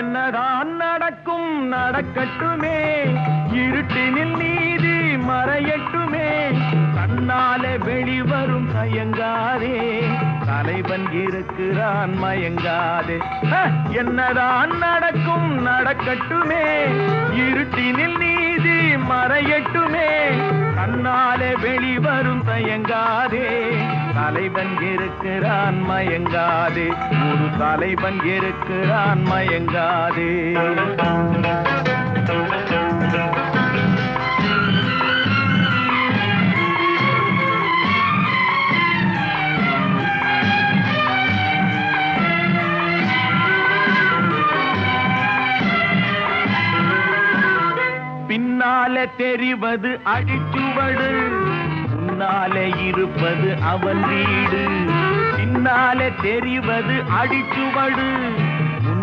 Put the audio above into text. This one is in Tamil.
என்னதான் நடக்கும் நடக்கட்டுமே, இருட்டினில் நீதி மறையட்டுமே, கண்ணாலே வெளிவரும் தயங்காதே, தலைவன் இருக்கிறான் மயங்காதே. என்னதான் நடக்கும் நடக்கட்டுமே, இருட்டினில் நீதி மறையட்டுமே, கண்ணாலே வெளிவரும் தயங்காதே, தலைவன் இருக்கிறான் மயங்காதே, ஒரு தலைவன் இருக்கிறான் மயங்காதே. பின்னாலே தெரிவது அடிச்சுவடு, முன்னாலே இருப்பது அவன் வீடு. பின்னாலே தெரிவது அடிச்சுவடு,